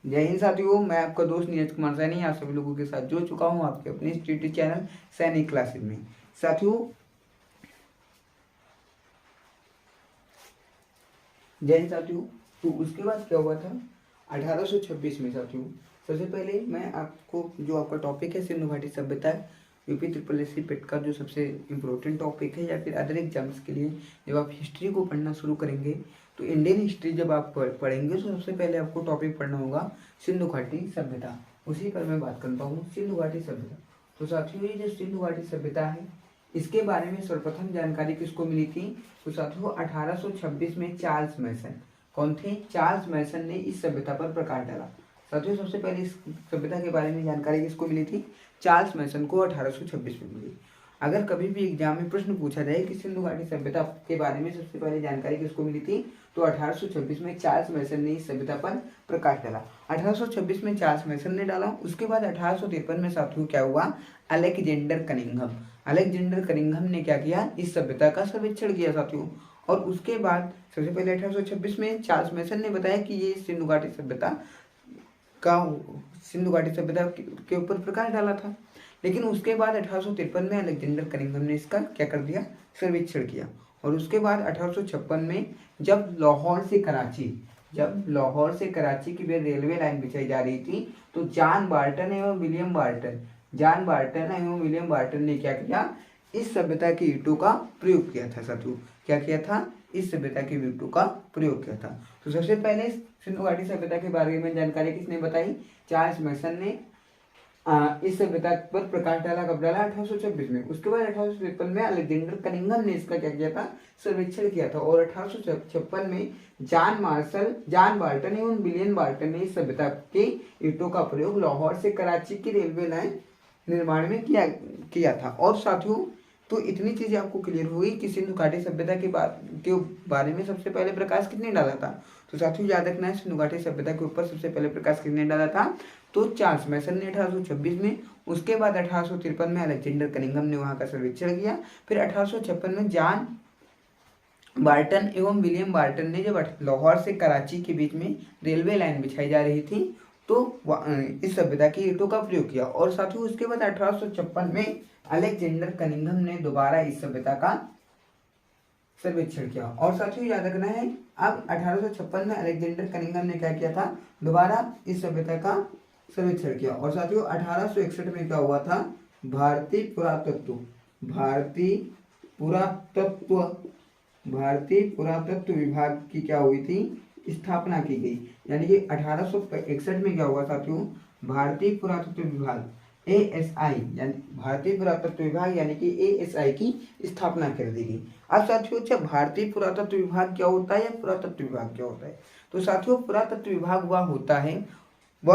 जय हिंद साथियों, मैं आपका दोस्त नीरज कुमार सैनी आप सभी लोगों के साथ जुड़ चुका हूं आपके अपने यूट्यूब चैनल सैनिक क्लासेस में। साथियों जय हिंद साथियों। तो उसके बाद क्या हुआ था 1826 में साथियों। सबसे पहले मैं आपको जो आपका टॉपिक है सिंधु घाटी सभ्यता यूपी ट्रिपल एस सी पेट का जो सबसे इम्पोर्टेंट टॉपिक है, या फिर अदर एग्जाम्स के लिए जब आप हिस्ट्री को पढ़ना शुरू करेंगे तो इंडियन हिस्ट्री जब आप पढ़ेंगे तो सबसे पहले आपको टॉपिक पढ़ना होगा सिंधु घाटी सभ्यता। उसी पर मैं बात करता हूँ सिंधु घाटी सभ्यता। तो साथियों ये जो सिंधु घाटी सभ्यता है इसके बारे में सर्वप्रथम जानकारी किसको मिली थी? तो साथियों 1826 में चार्ल्स मैसन। कौन थे? चार्ल्स मैसन ने इस सभ्यता पर प्रकाश डाला। साथियों सबसे पहले इस सभ्यता के बारे में जानकारी किसको मिली थी? चार्ल्स मैसन को 1826 में मिली। अगर कभी भी एग्जाम में प्रश्न पूछा जाए कि सिंधु घाटी सभ्यता के बारे में सबसे पहले जानकारी किसको मिली थी, तो 1826 में चार्ल्स मैसन ने इस सभ्यता पर प्रकाश डाला। 1826 में चार्ल्स मैसन ने डाला। उसके बाद 1853 में साथियों क्या हुआ? Alexander Cunningham. अलेक्जेंडर कनिंघम ने क्या किया? इस सभ्यता का सर्वेक्षण किया साथियों। और उसके बाद सबसे पहले 1826 में चार्ल्स मैसन ने बताया कि ये सिंधु घाटी सभ्यता के ऊपर प्रकाश डाला था। लेकिन उसके बाद 1853 में अलेक्जेंडर कनिंघम ने इसका क्या कर दिया? सर्वेक्षण किया। और उसके बाद 1856 में जब लाहौर से कराची की रेलवे लाइन बिछाई जा रही थी तो जॉन बार्टन एवं विलियम बार्टन ने क्या किया? इस सभ्यता की ईंटों का प्रयोग किया था साथियों। क्या किया था? इस सभ्यता की ईंटों का प्रयोग किया था। तो सबसे पहले सिंधु घाटी सभ्यता के बारे में जानकारी किसने बताई? चार्ल्स मैसन ने इस सभ्यता पर प्रकाश डाला। कब डाला? 1826 में। उसके बाद 1853 में अलेक्जेंडर कनिंघम ने इसका क्या किया था? सर्वेक्षण किया था। और 1856 में जॉन बार्टन एवं विलियम बार्टन ने इस सभ्यता के ईंटों का प्रयोग लाहौर से कराची की रेलवे लाइन निर्माण में किया था। और साथियों तो इतनी चीजें आपको क्लियर हुई कि सिंधु घाटी सभ्यता के बारे में सबसे पहले प्रकाश किसने डाला था। तो साथियों याद रखना है सिंधु घाटी सभ्यता के ऊपर सबसे पहले प्रकाश किसने डाला था? तो चार्ल्स मैसन ने 1826 में। उसके बाद 1853 में अलेक्जेंडर कनिंघम ने वहां का सर्वेक्षण किया। फिर 1856 में जॉन बार्टन एवं विलियम बार्टन ने जब लाहौर से कराची के बीच में रेलवे लाइन बिछाई जा रही थी तो इस सभ्यता की ईंटों का प्रयोग किया। और साथियों उसके बाद 1856 में अलेक्जेंडर कनिंघम ने दोबारा इस सभ्यता का सर्वेक्षण किया। और साथियों याद रखना है अब 1856 में अलेक्जेंडर कनिंघम ने क्या किया था? दोबारा इस सभ्यता का सर्वेक्षण किया। और साथियों 1861 में क्या हुआ था? भारतीय पुरातत्व विभाग की क्या हुई थी? स्थापना की गई। यानी कि 1861 में क्या हुआ साथियों? भारतीय पुरातत्व विभाग ASI यानी भारतीय पुरातत्व विभाग यानी कि ASI की स्थापना कर दी गई। अब साथियों अच्छा भारतीय पुरातत्व विभाग क्या होता है या पुरातत्व विभाग क्या होता है? तो साथियों पुरातत्व विभाग वह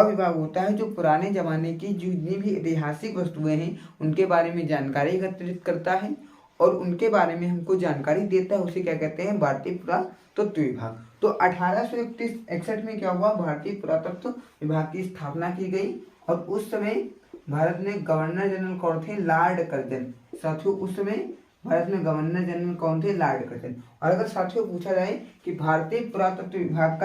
विभाग होता है जो पुराने जमाने की जितनी भी ऐतिहासिक वस्तुएं हैं उनके बारे में जानकारी एकत्रित करता है और उनके बारे में हमको जानकारी देता है। उसे क्या कहते हैं? भारतीय पुरातत्व विभाग। तो 1861 में क्या हुआ? भारतीय पुरातत्व विभाग की स्थापना की गई। और उस समय भारत में गवर्नर जनरल कौन थे? Lord Curzon. साथियों उस समय भारत में गवर्नर जनरल कौन थे? Lord Curzon. और अगर साथियों पूछा जाए कि भारतीय पुरातत्व विभाग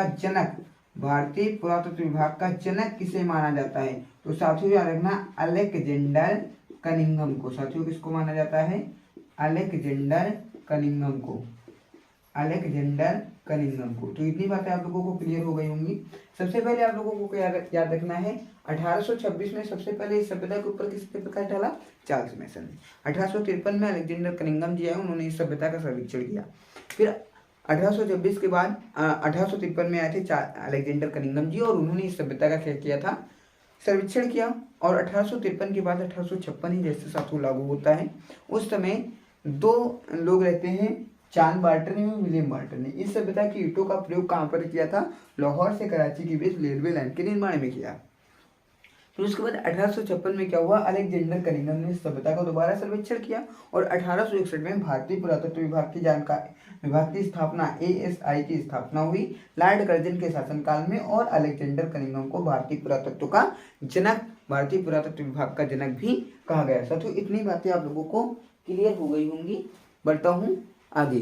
का जनक किसे माना जाता है, तो साथियों याद रखना अलेक्जेंडर कनिंघम को। साथियों किसको माना जाता है? अलेक्जेंडर कनिंघम को। तो इतनी बातें आप लोगों को क्लियर हो गई होंगी। सबसे पहले आप लोगों को याद रखना है 1826 में सबसे पहले इस सभ्यता के ऊपर किसने प्रकाश डाला? चार्ल्स मैसन ने। 1853 में अलेक्जेंडर कनिंघम जी आए, उन्होंने इस सभ्यता का सर्वेक्षण किया। फिर 1826 के बाद 1853 में आए थे अलेक्जेंडर कनिंघम जी और उन्होंने इस सभ्यता का क्या किया था? सर्वेक्षण किया। और 1853 के बाद 1856 ही जैसे साथियों लागू होता है। उस समय दो लोग रहते हैं, जॉन बार्टन एवं विलियम बार्टन ने इस सभ्यता की ईंटों का प्रयोग कहाँ पर किया था? लाहौर से कराची के बीच रेलवे लाइन के निर्माण में किया। फिर उसके बाद 1856 में क्या हुआ? अलेक्जेंडर कनिंघम ने इस सभ्यता का दोबारा सर्वेक्षण किया। और 1861 में भारतीय पुरातत्व विभाग की स्थापना ASI की स्थापना हुई लॉर्ड कर्जन के शासनकाल में। और अलेक्जेंडर कनिंघम को भारतीय पुरातत्व विभाग का जनक भी कहा गया। साथियों इतनी बातें आप लोगों को क्लियर हो गई होंगी। बढ़ता हूं आगे।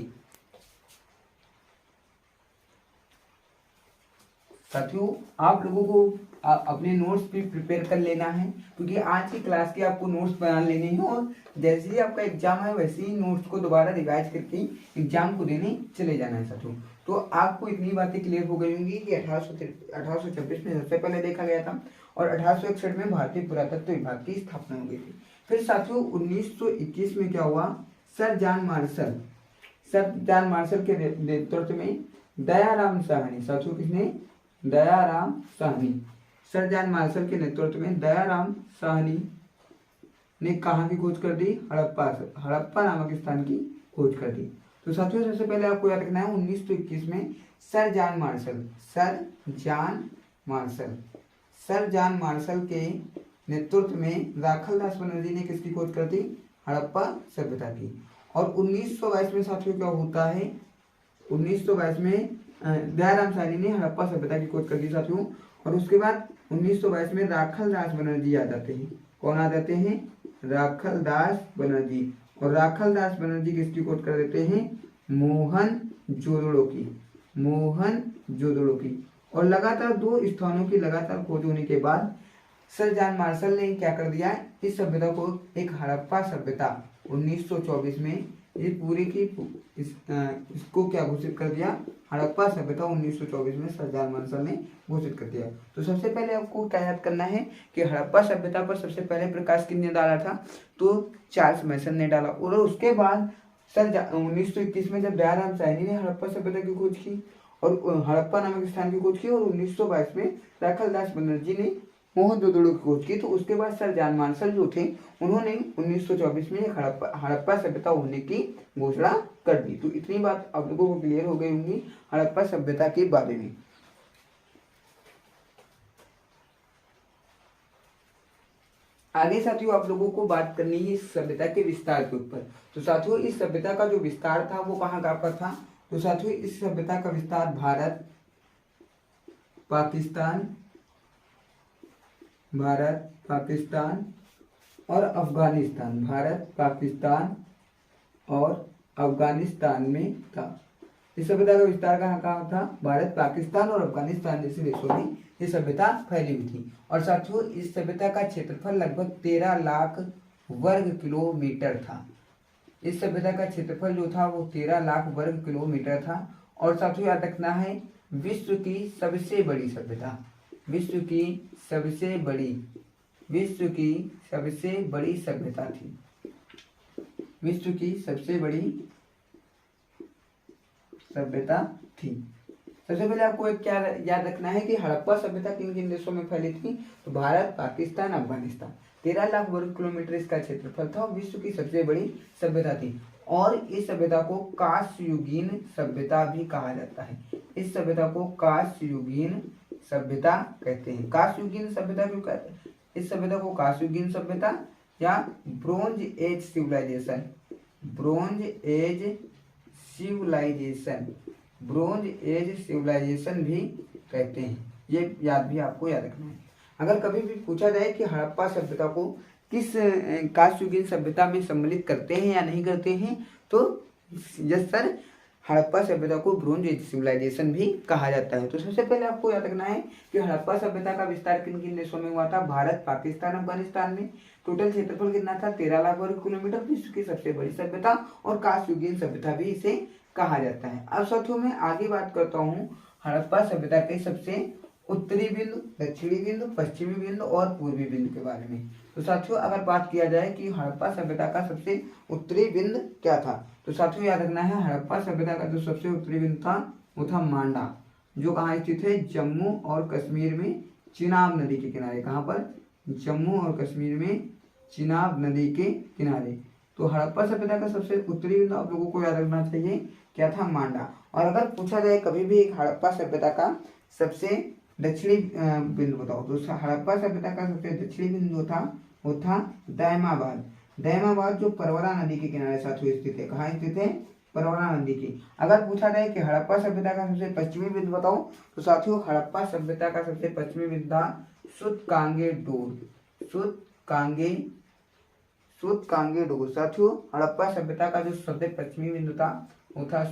साथियों आप लोगों को अपने नोट्स भी प्रिपेयर कर लेना है, क्योंकि आज की क्लास की आपको नोट्स बना लेने हैं और जैसे ही आपका एग्जाम है वैसे ही नोट्स को दोबारा रिवाइज करके एग्जाम को देने चले जाना है साथियों। तो आपको इतनी बातें क्लियर हो गई होंगी कि 1826 में सबसे पहले देखा गया था और 1861 में भारतीय पुरातत्व विभाग की स्थापना हो गई थी। फिर साथियों 1921 में क्या हुआ, सर जॉन मार्शल के नेतृत्व में दयाराम साहनी, साथियों किसने, Dayaram Sahni, sir John Marshall के नेतृत्व में दयाराम साहनी ने कहाँ की खोज कर दी, हड़प्पा नामक स्थान की खोज कर दी। तो साथियों सबसे पहले आपको याद रखना है 1921 में सर जॉन मार्शल के नेतृत्व में राखलदास बनर्जी ने किसकी खोज कर दी, हड़प्पा सभ्यता की। और 1922 में साथियों क्या होता है, 1922 में दयाराम साहनी ने हड़प्पा सभ्यता की खोज कर दी साथियों। और उसके बाद 1922 में राखलदास बनर्जी आ जाते हैं। कौन आ जाते हैं, राखलदास बनर्जी। और राखलदास बनर्जी किसकी खोज कर देते हैं, मोहनजोदड़ो की। और लगातार 2 स्थानों की लगातार खोज होने के बाद सर जॉन मार्शल ने क्या कर दिया, इस सभ्यता को एक हड़प्पा सभ्यता 1924 में ये पूरी की इसको क्या घोषित कर दिया, हड़प्पा सभ्यता 1924 में सर जॉन मार्शल ने घोषित कर दिया। तो सबसे पहले आपको क्या याद करना है कि हड़प्पा सभ्यता पर सबसे पहले प्रकाश किसने डाला था, तो चार्ल्स मैसन ने डाला। और उसके बाद 1921 में जब दयाराम साहनी ने हड़प्पा सभ्यता की खोज की और हड़प्पा नामक स्थान की खोज की, और 1922 में राखलदास बनर्जी ने मोहनजोदड़ो की खोज की, तो उसके बाद सर जॉन मार्शल जो थे उन्होंने 1924 में हड़प्पा सभ्यता होने की घोषणा कर दी। तो इतनी बात आप लोगों को क्लियर हो गई होंगी हड़प्पा सभ्यता के बारे में। आगे साथियों आप लोगों को बात करनी है इस सभ्यता के विस्तार के ऊपर। तो साथियों इस सभ्यता का जो विस्तार था वो कहाँ पर था, तो साथियों इस सभ्यता का विस्तार भारत, पाकिस्तान और अफगानिस्तान में था। इस सभ्यता का विस्तार कहाँ था, भारत, पाकिस्तान और अफगानिस्तान जैसे देशों में ये सभ्यता फैली हुई थी। और साथियों इस सभ्यता का क्षेत्रफल लगभग 13 लाख वर्ग किलोमीटर था। इस सभ्यता का क्षेत्रफल जो था वो 13 लाख वर्ग किलोमीटर था। और साथियों याद रखना है विश्व की सबसे बड़ी सभ्यता थी। सबसे पहले आपको एक क्या याद रखना है कि हड़प्पा सभ्यता किन किन देशों में फैली थी, तो भारत, पाकिस्तान, अफगानिस्तान। 13 लाख वर्ग किलोमीटर इसका क्षेत्रफल था और विश्व की सबसे बड़ी सभ्यता थी। और इस सभ्यता को कांस्ययुगीन सभ्यता भी कहा जाता है। इस सभ्यता को कांस्ययुगीन सभ्यता कहते हैं। कांस्ययुगीन सभ्यता क्यों कहते हैं, इस सभ्यता को कांस्ययुगीन सभ्यता या ब्रोंज एज सिविलाइजेशन भी कहते हैं। ये भी आपको याद रखना है। अगर कभी भी पूछा जाए कि हड़प्पा सभ्यता को किस कांस्ययुगीन सभ्यता में सम्मिलित करते हैं या नहीं करते हैं, तो यस सर, हड़प्पा सभ्यता को ब्रोंज एज सिविलाइजेशन भी कहा जाता है। तो सबसे पहले आपको याद रखना है कि हड़प्पा सभ्यता का विस्तार किन किन देशों में हुआ था, भारत, पाकिस्तान, अफगानिस्तान में। टोटल क्षेत्रफल कितना था, 13 लाख वर्ग किलोमीटर। विश्व की सबसे बड़ी सभ्यता और कांस्ययुगीन सभ्यता भी इसे कहा जाता है। अब साथियों मैं आगे बात करता हूँ हड़प्पा सभ्यता के सबसे उत्तरी बिंदु, दक्षिणी बिंदु, पश्चिमी बिंदु और पूर्वी बिंदु के बारे में। तो साथियों अगर बात किया जाए कि हड़प्पा सभ्यता का सबसे उत्तरी बिंदु क्या था, तो साथियों याद रखना है हड़प्पा सभ्यता का जो सबसे उत्तरी बिंदु था वो था मांडा, जो कहाँ स्थित है, जम्मू और कश्मीर में चिनाब नदी के किनारे। कहाँ पर, जम्मू और कश्मीर में चिनाब नदी के किनारे। तो हड़प्पा सभ्यता का सबसे उत्तरी बिंदु आप लोगों को याद रखना चाहिए क्या था, मांडा। और अगर पूछा जाए कभी भी हड़प्पा सभ्यता का सबसे दक्षिणी बिंदु बताओ, तो हड़प्पा सभ्यता का सबसे दक्षिणी बिंदु था वो था दैमाबाद जो परवरा नदी के किनारे साथियों स्थित है। कहाँ स्थित है, परवरा नदी की। अगर पूछा जाए कि हड़प्पा सभ्यता का सबसे पश्चिमी बिंदु बताओ, तो साथियों हड़प्पा सभ्यता का सबसे पश्चिमी बिंदु था सुतकांगे डोर। साथियों हड़प्पा सभ्यता का जो सबसे पश्चिमी बिंदु था वो था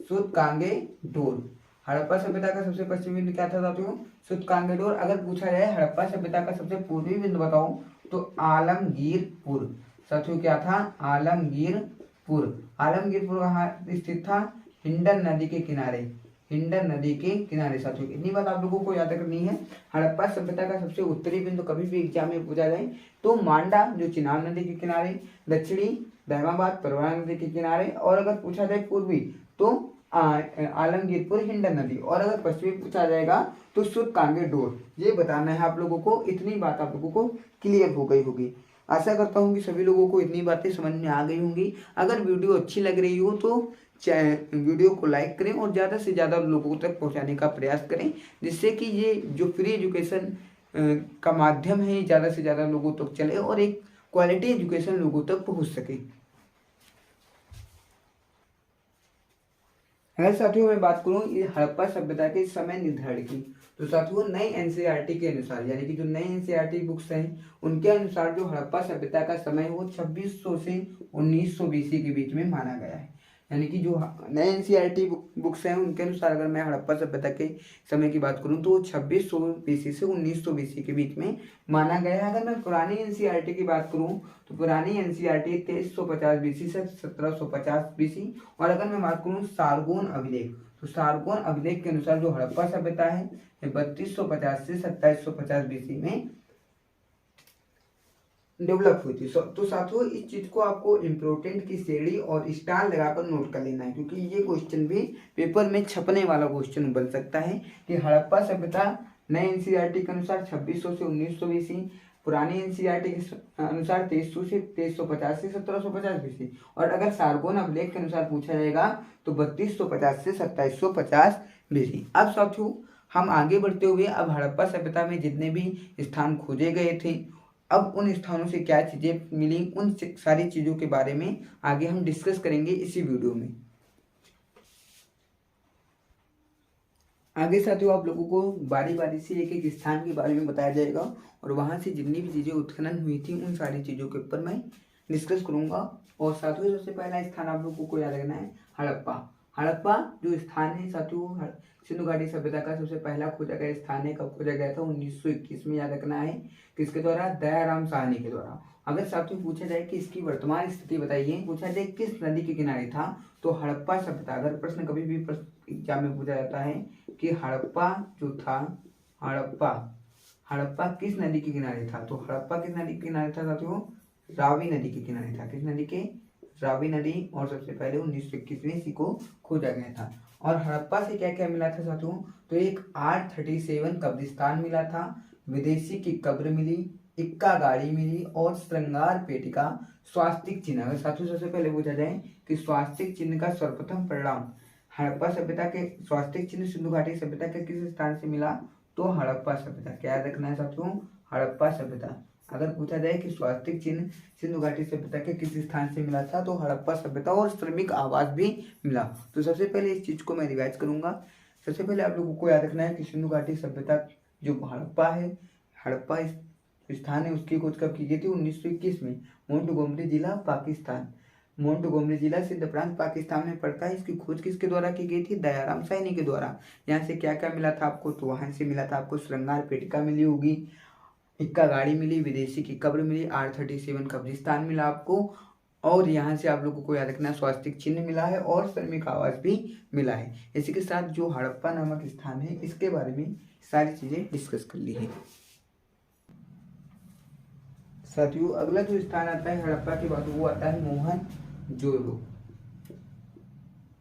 सुतकांगे डोर। हड़प्पा सभ्यता का सबसे पश्चिमी बिंदु क्या था साथियों? सूतकांगेडोर। अगर पूछा जाए हड़प्पा सभ्यता का सबसे पूर्वी बिंदु बताओ तो आलमगीरपुर। साथियों क्या था? आलमगीरपुर। आलमगीरपुर कहाँ स्थित था? हिंडन नदी के किनारे। हिंडन नदी के किनारे साथियों, इतनी बात आप लोगों को याद करनी है। हड़प्पा सभ्यता का सबसे उत्तरी बिंदु कभी भी एग्जाम में पूछा जाए तो मांडा जो चिनाब नदी के किनारे, दक्षिणी दहमाबाद परवाना नदी के किनारे, और अगर पूछा जाए पूर्वी तो आलमगीरपुर हिंडन नदी, और अगर पश्चिमी पूछा जाएगा तो सूतकांगेडोर। ये बताना है आप लोगों को। इतनी बात आप लोगों को क्लियर हो गई होगी। आशा करता हूँ कि सभी लोगों को इतनी बातें समझ में आ गई होंगी। अगर वीडियो अच्छी लग रही हो तो वीडियो को लाइक करें और ज़्यादा से ज़्यादा लोगों तक पहुंचाने का प्रयास करें, जिससे कि ये जो फ्री एजुकेशन का माध्यम है ज़्यादा से ज़्यादा लोगों तक चले और एक क्वालिटी एजुकेशन लोगों तक पहुंच सके। अगर साथियों मैं बात करूं ये हड़प्पा सभ्यता के समय निर्धारण की, तो साथियों नई एनसीईआरटी के अनुसार, यानी कि जो नई एनसीईआरटी बुक्स हैं उनके अनुसार जो हड़प्पा सभ्यता का समय है वो 2600 से 1900 बीसी के बीच में माना गया है। यानी कि जो नए एनसीईआरटी बुक्स हैं उनके अनुसार अगर मैं हड़प्पा सभ्यता के समय की बात करूं तो वो 2600 बीसी से 1900 बीसी के बीच में माना गया है। अगर मैं पुरानी एनसीईआरटी की बात करूं तो पुरानी एनसीईआरटी 2350 बीसी से 1750 बीसी, और अगर मैं बात करूं सारगोन अभिलेख तो सारगोन अभिलेख के अनुसार जो हड़प्पा सभ्यता है 3250 से 2750 बीसी में डेवलप हुई थी। तो साथियों इस चीज को आपको इम्पोर्टेंट की श्रेणी और स्टार लगाकर नोट कर लेना है, क्योंकि ये क्वेश्चन भी पेपर में छपने वाला क्वेश्चन बन सकता है कि हड़प्पा सभ्यता नए एनसीईआरटी के अनुसार 2600 से 1900 बीसी, पुरानी एनसीईआरटी के अनुसार 2300 से 2350 से 1750 बीसी, और अगर सारगोन अभिलेख के अनुसार पूछा जाएगा तो 3250 से 2750 बीसी। अब साथियों हम आगे बढ़ते हुए अब हड़प्पा सभ्यता में जितने भी स्थान खोजे गए थे अब उन स्थानों से क्या चीजें मिली, उन सारी चीजों के बारे में आगे हम डिस्कस करेंगे इसी वीडियो में। आगे साथियों आप लोगों को बारी बारी से एक एक स्थान के बारे में बताया जाएगा और वहां से जितनी भी चीजें उत्खनन हुई थी उन सारी चीजों के ऊपर मैं डिस्कस करूंगा। और साथियों सबसे पहला स्थान आप लोगों को याद रखना है हड़प्पा। हड़प्पा जो स्थान है साथियों सिंधु घाटी सभ्यता का सबसे पहला खोजा गया स्थान है। कब खोजा गया था? 1921 में। याद रखना है किसके द्वारा? दयाराम साहनी के द्वारा। अगर साथियों पूछा जाए कि इसकी वर्तमान स्थिति बताइए, पूछा जाए किस नदी के किनारे था, तो हड़प्पा सभ्यता, अगर प्रश्न कभी भी एग्जाम में पूछा जाता है कि हड़प्पा जो था, हड़प्पा किस नदी के किनारे था, तो हड़प्पा किस नदी के किनारे था साथियों? रावी नदी के किनारे था। किस नदी के? रावी नदी। और सबसे पहले 1921 में इसी को खोजा गया था। और हड़प्पा से क्या क्या मिला था साथियों? तो एक 837 कब्रिस्तान मिला था, विदेशी की कब्र मिली, इक्का गाड़ी मिली और श्रृंगार पेटिका स्वास्तिक चिन्ह। अगर साथियों सबसे पहले पूछा जाए कि स्वास्तिक चिन्ह का सर्वप्रथम परिणाम हड़प्पा सभ्यता के स्वास्तिक चिन्ह सिंधु घाटी सभ्यता के किस स्थान से मिला, तो हड़प्पा सभ्यता। क्या याद रखना है साथियों? हड़प्पा सभ्यता। अगर पूछा जाए कि स्वास्तिक चिन्ह सिंधु घाटी सभ्यता के किस स्थान से मिला था, तो हड़प्पा सभ्यता और श्रमिक आवास भी मिला। तो सबसे पहले इस चीज को मैं रिवाइज करूंगा। सबसे पहले आप लोगों को याद रखना है कि सिंधु घाटी सभ्यता जो हड़प्पा है, हड़प्पा स्थान है, उसकी खोज कब की गई थी? 1921 में। मोंटगोमरी जिला पाकिस्तान, मोंटगोमरी जिला सिंध प्रांत पाकिस्तान में पड़ता है। इसकी खोज किसके द्वारा की गई थी? दयाराम साहनी के द्वारा। यहाँ से क्या क्या मिला था आपको? तो वहां से मिला था आपको श्रृंगार पेटिका मिली होगी, इक्का गाड़ी मिली, विदेशी की कब्र मिली, 837 कब्रिस्तान मिला आपको, और यहाँ से आप लोगों को याद रखना स्वास्तिक चिन्ह मिला है और श्रमिक आवास भी मिला है। इसी के साथ जो हड़प्पा नामक स्थान है इसके बारे में सारी चीजें डिस्कस कर ली है। साथियों अगला जो स्थान आता है हड़प्पा के बाद वो आता है मोहनजोदड़ो।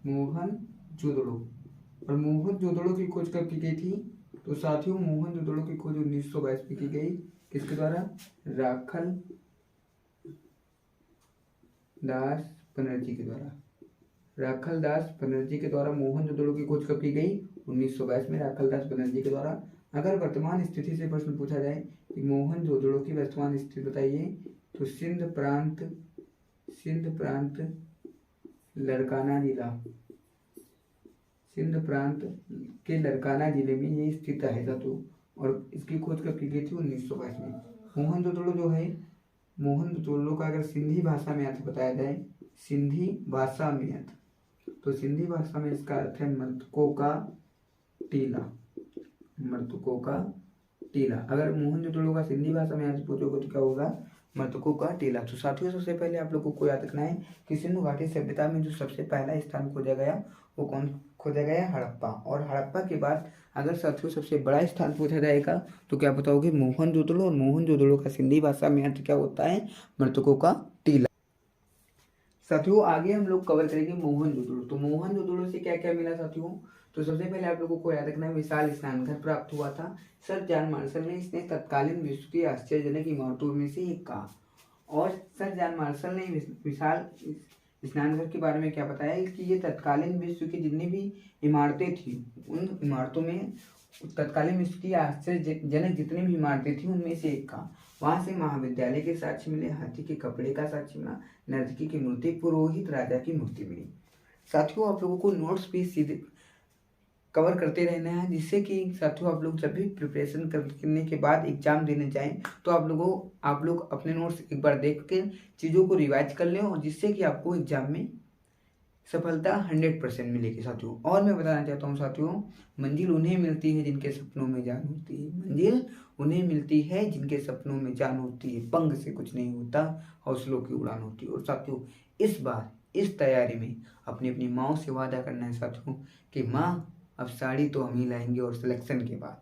मोहनजोदड़ो। और मोहनजोदड़ो की खोज कब की गई थी? तो साथियों मोहनजोदड़ो की खोज 1922 में की गई। किसके द्वारा? राखल दास बनर्जी के द्वारा। राखल दास बनर्जी के द्वारा मोहनजोदड़ो की खोज कब की गई? 1922 में राखल दास बनर्जी के द्वारा। अगर वर्तमान स्थिति से प्रश्न पूछा जाए कि मोहनजोदड़ो की वर्तमान स्थिति बताइए, तो सिंध प्रांत लड़काना जिला, सिंध प्रांत के लड़काना जिले में ये स्थित है साथियों। और इसकी खोज कब की गई थी? 1922 में। मोहनजोदड़ो जो है, मोहनजोदड़ो का अगर सिंधी भाषा में अर्थ बताया जाए, सिंधी भाषा में अर्थ, तो सिंधी भाषा में इसका अर्थ है मृतकों का टीला, मृतकों का टीला। अगर मोहनजोदड़ो का सिंधी भाषा में आज पूछोगे तो क्या होगा, मृतकों का टीला। तो साथियों सबसे पहले आप लोगों को याद रखना है कि सिंधु घाटी सभ्यता में जो सबसे पहला स्थान खोजा गया वो कौन खोजा गया, हड़प्पा। और हड़प्पा के बाद अगर साथियों सबसे बड़ा स्थान पूछा जाएगा तो क्या बताओगे, मोहनजोदड़ो। और मोहनजोदड़ो का सिंधी भाषा में अर्थ क्या होता है, मृतकों का टीला। साथियों आगे हम लोग कवर करेंगे मोहनजोदड़ो। तो मोहनजोदड़ो से क्या क्या मिला साथियों, तो सबसे पहले आप लोगों को याद रखना है विशाल स्नानघर प्राप्त हुआ था। सर जॉन मार्शल ने इसने तत्कालीन विश्व की आश्चर्यजनक इमारतों में से एक कहा। और सर जॉन मार्शल ने विशाल स्नानघर के बारे में क्या बताया कि ये तत्कालीन विश्व की जितनी भी इमारतें थी उन इमारतों में, तत्कालीन विश्व की आश्चर्यजनक जितनी भी इमारतें थी उनमें से एक का। वहां से महाविद्यालय के साक्ष्य मिले, हाथी के कपड़े का साक्ष्य मिला, नर्तकी की मूर्ति, पुरोहित राजा की मूर्ति मिली। साथियों आप लोगों को नोट्स भी सीधे कवर करते रहना है, जिससे कि साथियों आप लोग जब भी प्रिपरेशन करने के बाद एग्जाम देने जाएं तो आप लोग अपने नोट्स एक बार देख के चीज़ों को रिवाइज कर लें, और जिससे कि आपको एग्जाम में सफलता 100% मिलेगी साथियों। और मैं बताना चाहता हूँ साथियों, मंजिल उन्हें मिलती है जिनके सपनों में जान होती है, मंजिल उन्हें मिलती है जिनके सपनों में जान होती है, पंख से कुछ नहीं होता, हौसलों की उड़ान होती है। और साथियों इस बार इस तैयारी में अपनी अपनी माँ से वादा करना है साथियों कि माँ अब साड़ी तो हम ही लाएंगे, और सिलेक्शन के बाद।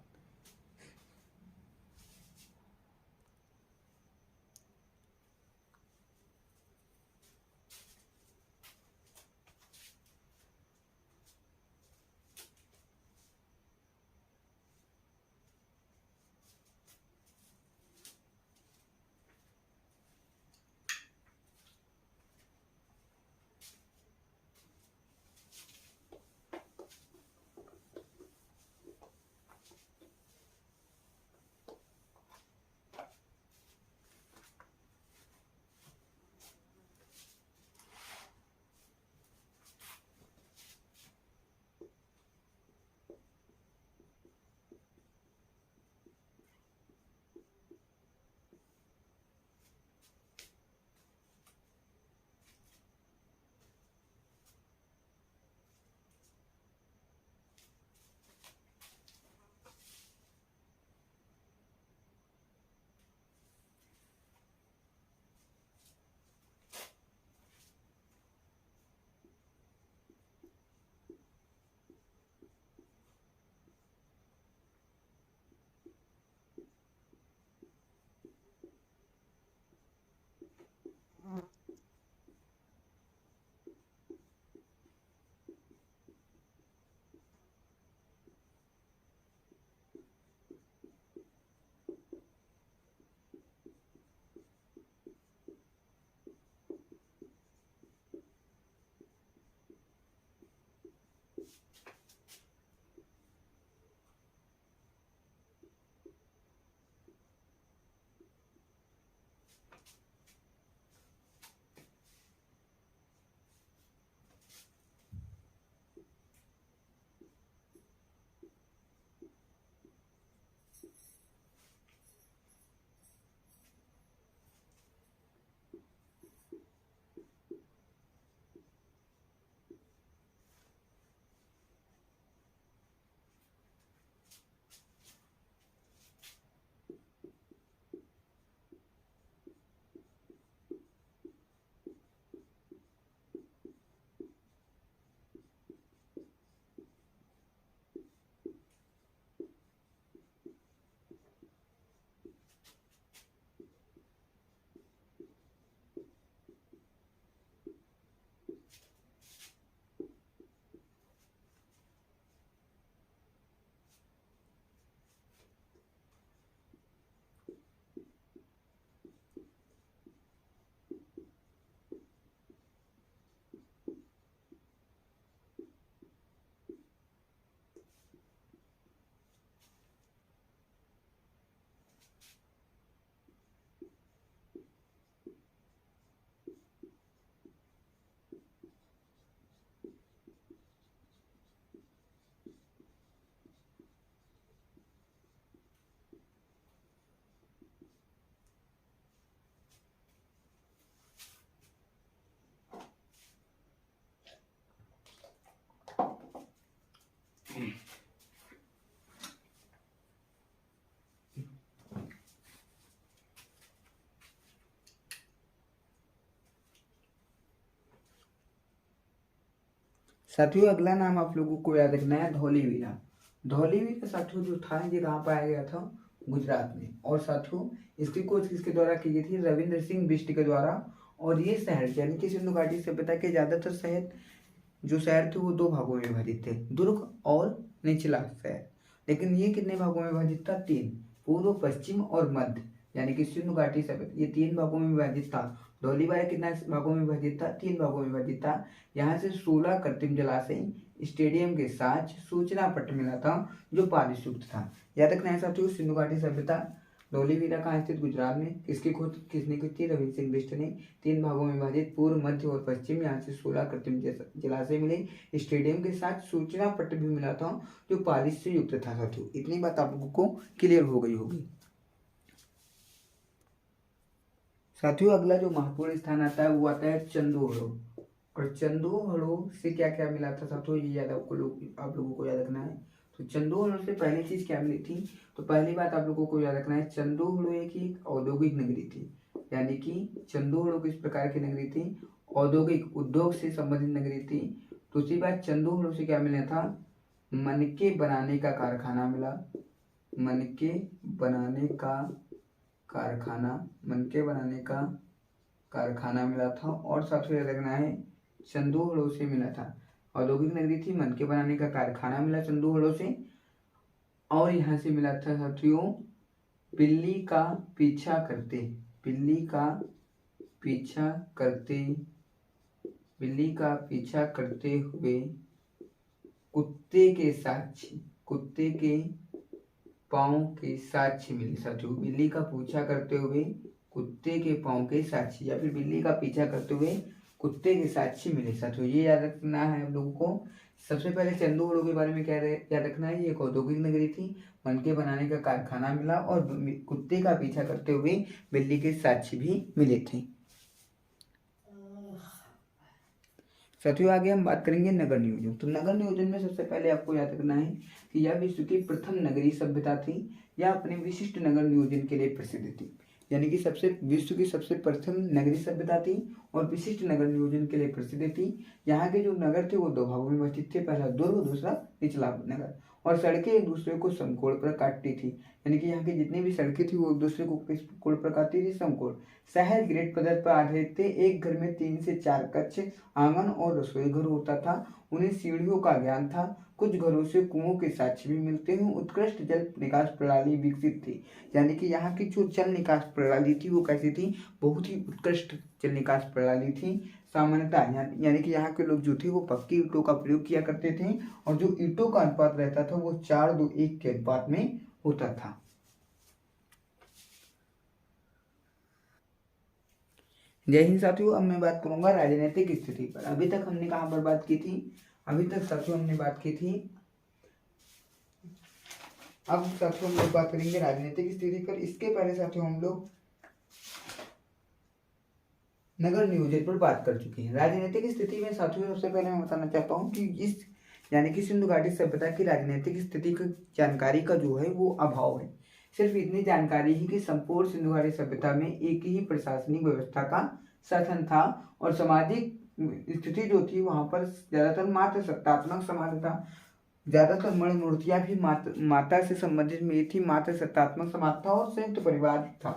साथियों अगला नाम आप लोगों को याद रखना है धौलीवीरा। धौलीवीरा साथियों जो था ये कहाँ पाया गया था, गुजरात में। और साथियों इसकी खोज किसके द्वारा की गई थी, रविंद्र सिंह बिष्ट के द्वारा। और ये शहर यानी कि सिंधु घाटी सभ्यता के ज्यादातर शहर जो शहर थे वो दो भागों में विभाजित थे, दुर्ग और निचला शहर। लेकिन ये कितने भागों में विभाजित था, तीन, पूर्व, पश्चिम और मध्य। यानी कि सिंधु घाटी सभ्यता ये तीन भागों में विभाजित था। धौलीवीरा कितना भागों में विभाजित था, तीन भागों में विभाजित था। यहाँ से 16 कृत्रिम जलाशय, स्टेडियम के साथ सूचना पट मिला था जो पारिश युक्त था। याद रखना है साथियों, सिंधु घाटी सभ्यता धौलीवीरा कहाँ स्थित, गुजरात में। इसकी खोज किसने की थी, रविंद्र सिंह बिष्ट ने। तीन भागों में विभाजित, पूर्व, मध्य और पश्चिम। यहाँ से 16 कृत्रिम जलाशय मिले, स्टेडियम के साथ सूचना पट भी मिला था जो पालिश से युक्त था। साथियों इतनी बात आप लोगों को क्लियर हो गई होगी। साथियों अगला जो महत्वपूर्ण स्थान आता है वो आता है चंदोहड़ो। और चंदोहड़ो से क्या क्या मिला था साथियों, ये याद आप लोगों को याद रखना है। तो चंदोहड़ो से पहली चीज क्या मिली थी, तो पहली बात आप लोगों को याद रखना है, चंदोहड़ो एक औद्योगिक नगरी थी। यानी कि चंदोहड़ो किस प्रकार की नगरी थी, औद्योगिक उद्योग से संबंधित नगरी थी। दूसरी बात, चंदोहड़ो से क्या मिला था, मनके बनाने का कारखाना मिला। मनके बनाने का कारखाना मिला था। और सबसे याद रखना है, चंदोहड़ो से मिला था, औद्योगिक नगरी थी, मनके बनाने का कारखाना मिला चंदोहड़ो से। और यहाँ से मिला था साथियों, बिल्ली का पीछा करते हुए कुत्ते के पाँव के साक्ष्य मिले। साथियों बिल्ली का पीछा करते हुए कुत्ते के पाँव के साक्ष्य, या फिर बिल्ली का पीछा करते हुए कुत्ते के साक्ष्य मिले। साथियों ये याद रखना है हम लोगों को। सबसे पहले चंदोहड़ो के बारे में क्या याद रखना है, ये एक औद्योगिक नगरी थी, मनके बनाने का कारखाना मिला और कुत्ते का पीछा करते हुए बिल्ली के साक्ष्य भी मिले थे। साथियों आगे हम बात करेंगे नगर नियोजन। तो नगर नियोजन में सबसे पहले आपको याद रखना है कि यह विश्व की प्रथम नगरीय सभ्यता थी। यह अपने विशिष्ट नगर नियोजन के लिए प्रसिद्ध थी। यानी कि विश्व की सबसे प्रथम नगरीय सभ्यता थी और विशिष्ट नगर नियोजन के लिए प्रसिद्ध थी। यहाँ के जो नगर थे वो दो भागों में विभाजित थे, पहला दुर्ग, दूसरा निचला नगर। और सड़कें एक दूसरे को समकोण पर काटती थी। यानी कि यहाँ की जितनी भी सड़कें थी वो एक दूसरे को किस कोण पर काटती थी, समकोण। शहर ग्रिड पद्धति पर आधारित थे। एक घर में 3 से 4 कक्ष, आंगन और रसोई घर होता था। उन्हें सीढ़ियों का ज्ञान था। कुछ घरों से कुओं के साक्ष्य भी मिलते हैं। उत्कृष्ट जल निकास प्रणाली विकसित थी। यानी कि यहाँ की जो जल निकास प्रणाली थी वो कैसी थी, बहुत ही उत्कृष्ट जल निकास प्रणाली थी। सामान्यतः यानी कि यहाँ के लोग जो थे वो पक्की ईंटों का प्रयोग किया करते थे और जो ईंटों का अनुपात रहता था वो 4:2:1 के अनुपात में होता था। जय हिंद साथियों। अब मैं बात करूंगा राजनीतिक स्थिति पर। अभी तक हमने कहाँ पर बात की थी, अभी तक साथियों हमने बात की थी। अब साथियों हम लोग बात करेंगे राजनीतिक स्थिति पर। इसके पहले साथियों हम लोग नगर नियोजन पर बात कर चुके हैं। राजनीतिक स्थिति में साथियों सबसे पहले मैं बताना चाहता हूँ कि इस यानी कि सिंधु घाटी सभ्यता की राजनीतिक स्थिति की जानकारी का जो है वो अभाव है। सिर्फ इतनी जानकारी ही कि संपूर्ण सिंधु घाटी सभ्यता में एक ही प्रशासनिक व्यवस्था का शासन था और सामाजिक स्थिति जो थी वहां पर ज्यादातर मात्र सत्तात्मक समाज था। ज्यादातर मणि मूर्तियां भी माता से संबंधित मिली थी। मात्र सत्तात्मक समाज था और संयुक्त परिवार था।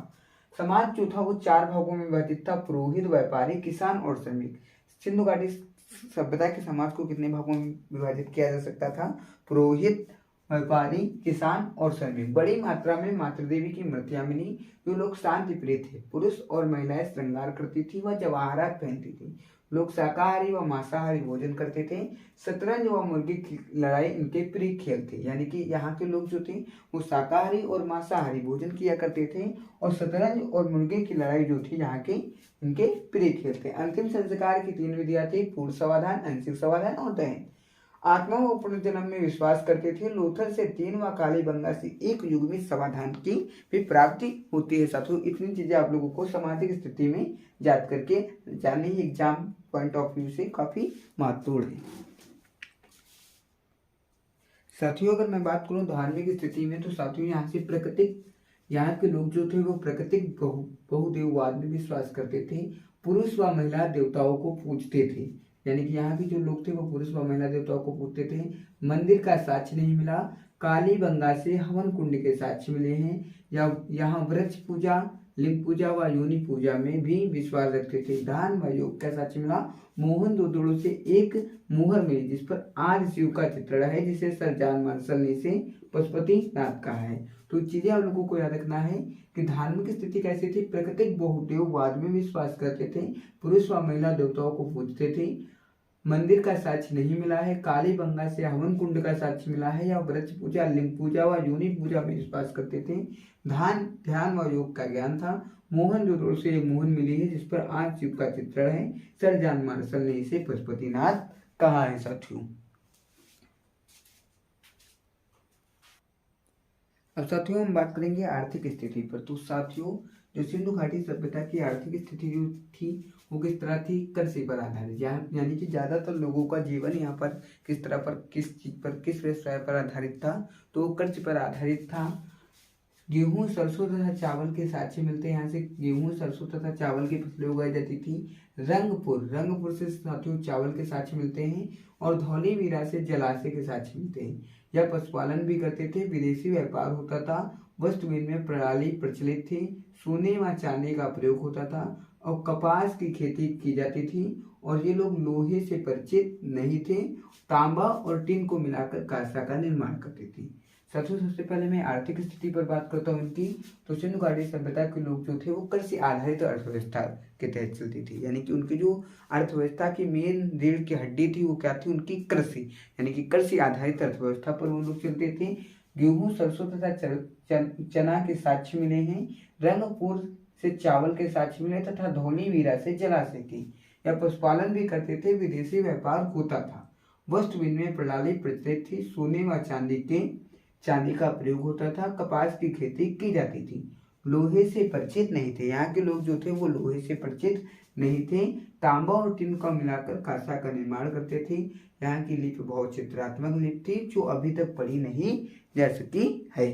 समाज जो था वो 4 भागों में विभाजित था, पुरोहित, व्यापारी, किसान और श्रमिक। सिंधु घाटी सभ्यता के समाज को कितने भागों में विभाजित किया जा सकता था, पुरोहित, व्यापारी, किसान और श्रमिक। बड़ी मात्रा में मातृ देवी की मूर्तियां मिली। जो लोग शांति प्रिय थे, पुरुष और महिलाएं श्रृंगार करती थी व जवाहरात पहनती थी। लोग शाकाहारी व मांसाहारी भोजन करते थे। शतरंज व मुर्गी की लड़ाई इनके प्रिय खेल थे। यानी कि यहाँ के लोग जो थे वो शाकाहारी और मांसाहारी भोजन किया करते थे और शतरंज और मुर्गे की लड़ाई जो थी यहाँ के इनके प्रिय खेल थे। अंतिम संस्कार की 3 विधियां थी, पूर्ण समाधान, आंशिक समाधान और दहन। आत्मा व पुनर्जन्म में विश्वास करते थे। लोथर से 3 व कालीबंगा से 1 युग्मित समाधान की भी प्राप्ति होती है। साथियों इतनी चीजें आप लोगों को सामाजिक स्थिति में याद करके जानी ही एग्जाम पॉइंट ऑफ व्यू से काफी महत्वपूर्ण है। साथियों अगर मैं बात करूं धार्मिक स्थिति में, तो साथियों यहाँ के लोग जो थे वो प्राकृतिक बहुदेववाद में विश्वास करते थे। पुरुष व महिला देवताओं को पूजते थे। यानी कि यहाँ भी जो लोग थे वो पुरुष व महिला देवताओं को पूजते थे। मंदिर का साक्ष्य नहीं मिला। कालीबंगा से हवन कुंड के साक्ष्य मिले हैं। या यहाँ वृक्ष पूजा, लिंग पूजा व योनि पूजा में भी विश्वास रखते थे। दान व योग का साक्ष्य मिला। मोहनजोदड़ो से एक मुहर मिली जिस पर आदि शिव का चित्रण है, जिसे सर जॉन मार्शल ने इसे पशुपतिनाथ कहा है। तो चीजें आप लोगों को याद रखना है कि धार्मिक स्थिति कैसी थी, प्राकृतिक बहुदेववाद में विश्वास करते थे, पुरुष व महिला देवताओं को पूजते थे। मंदिर का साक्ष्य नहीं मिला है। कालीबंगा से हवन कुंड का साक्ष्य मिला है। या वृक्ष पूजा, लिंग पूजा व योनि पूजा में विश्वास करते थे। ध्यान व योग का ज्ञान था। मोहनजोदड़ो से एक मोहन मिली है जिस पर आज शिव का चित्रण है। सर जॉन मार्शल ने इसे पशुपतिनाथ कहा है साथियों। अब साथियों हम बात करेंगे आर्थिक स्थिति पर। तो साथियों जो सिंधु घाटी सभ्यता की आर्थिक स्थिति जो थी वो किस तरह थी, कृषि पर आधारित, यानी कि ज्यादातर लोगों का जीवन यहाँ पर किस तरह पर, किस चीज पर, किस व्यवसाय पर आधारित था, तो कृषि पर आधारित था। गेहूं, सरसों तथा चावल के साक्ष्य मिलते हैं। यहाँ से गेहूं, सरसों तथा चावल की फसलें उगाई जाती थी। रंगपुर से साथियों चावल के साक्ष्य मिलते हैं। और धौलीवीरा से जलाशय के साक्ष्य मिलते हैं। यह पशुपालन भी करते थे। विदेशी व्यापार होता था। वस्तु विनिमय प्रणाली प्रचलित थी। सोने व चांदी का प्रयोग होता था और कपास की खेती की जाती थी। और ये लोग लोहे से परिचित नहीं थे। तांबा और टिन को मिलाकर कांसा का निर्माण करते थे। साथियों सबसे पहले मैं आर्थिक स्थिति पर बात करता हूँ इनकी। तो सिंधु घाटी सभ्यता के लोग जो थे वो कृषि आधारित अर्थव्यवस्था के तहत चलती थी, यानी कि उनकी जो अर्थव्यवस्था की मेन रीढ़ की हड्डी थी वो क्या थी, उनकी कृषि, यानी कि कृषि आधारित अर्थव्यवस्था पर वो लोग चलते थे। गेहूं, सरसों तथा चना के साक्ष्य मिले हैं। रंगपुर से चावल के साक्ष्य मिले तथा धौलीवीरा से जलाशय की। या पशुपालन भी करते थे। विदेशी व्यापार होता था। वस्तु विनिमय प्रणाली प्रचलित थी। सोने व चांदी का प्रयोग होता था। कपास की खेती की जाती थी। लोहे से परिचित नहीं थे। यहाँ के लोग जो थे वो लोहे से परिचित नहीं थे। तांबा और टिन को मिलाकर कांसा का निर्माण करते थे। यहाँ की लिपि बहुत चित्रात्मक लिपि थी जो अभी तक पढ़ी नहीं जा सकी है।